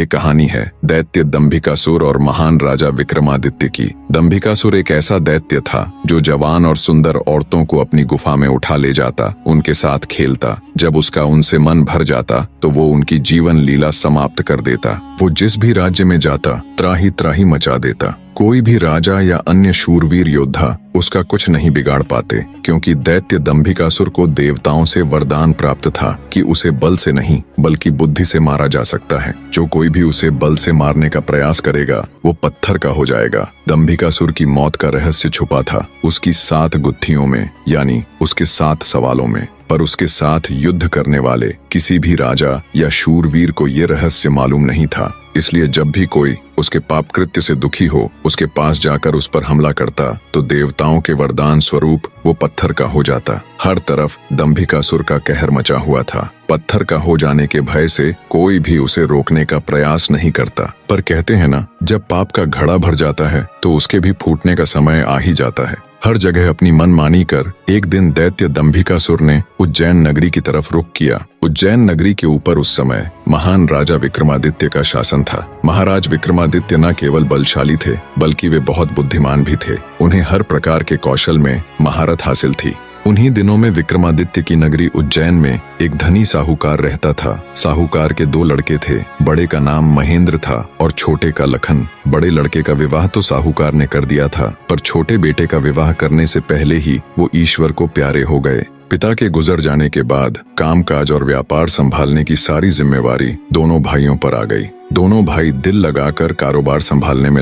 ये कहानी है दैत्य दंभिकासुर और महान राजा विक्रमादित्य की। दंभिकासुर एक ऐसा दैत्य था जो जवान और सुंदर औरतों को अपनी गुफा में उठा ले जाता, उनके साथ खेलता। जब उसका उनसे मन भर जाता तो वो उनकी जीवन लीला समाप्त कर देता। वो जिस भी राज्य में जाता त्राही त्राही मचा देता। कोई भी राजा या अन्य शूरवीर योद्धा उसका कुछ नहीं बिगाड़ पाते, क्योंकि दैत्य दंभिकासुर को देवताओं से वरदान प्राप्त था कि उसे बल से नहीं बल्कि बुद्धि से मारा जा सकता है। जो कोई भी उसे बल से मारने का प्रयास करेगा वो पत्थर का हो जाएगा। दंभिकासुर की मौत का रहस्य छुपा था उसकी 7 गुत्थियों में, यानी उसके 7 सवालों में। पर उसके साथ युद्ध करने वाले किसी भी राजा या शूरवीर को ये रहस्य मालूम नहीं था। इसलिए जब भी कोई उसके पाप कृत्य से दुखी हो उसके पास जाकर उस पर हमला करता तो देवताओं के वरदान स्वरूप वो पत्थर का हो जाता। हर तरफ दंभिकासुर का कहर मचा हुआ था। पत्थर का हो जाने के भय से कोई भी उसे रोकने का प्रयास नहीं करता। पर कहते हैं ना, जब पाप का घड़ा भर जाता है तो उसके भी फूटने का समय आ ही जाता है। हर जगह अपनी मनमानी कर एक दिन दैत्य दंभिकासुर ने उज्जैन नगरी की तरफ रुख किया। उज्जैन नगरी के ऊपर उस समय महान राजा विक्रमादित्य का शासन था। महाराज विक्रमादित्य न केवल बलशाली थे बल्कि वे बहुत बुद्धिमान भी थे। उन्हें हर प्रकार के कौशल में महारत हासिल थी। उन्हीं दिनों में विक्रमादित्य की नगरी उज्जैन में एक धनी साहूकार रहता था। साहूकार के 2 लड़के थे। बड़े का नाम महेंद्र था और छोटे का लखन। बड़े लड़के का विवाह तो साहूकार ने कर दिया था, पर छोटे बेटे का विवाह करने से पहले ही वो ईश्वर को प्यारे हो गए। पिता के गुजर जाने के बाद कामकाज और व्यापार संभालने की सारी जिम्मेवारी दोनों भाइयों पर आ गई। दोनों भाई दिल लगाकर कारोबार संभालने में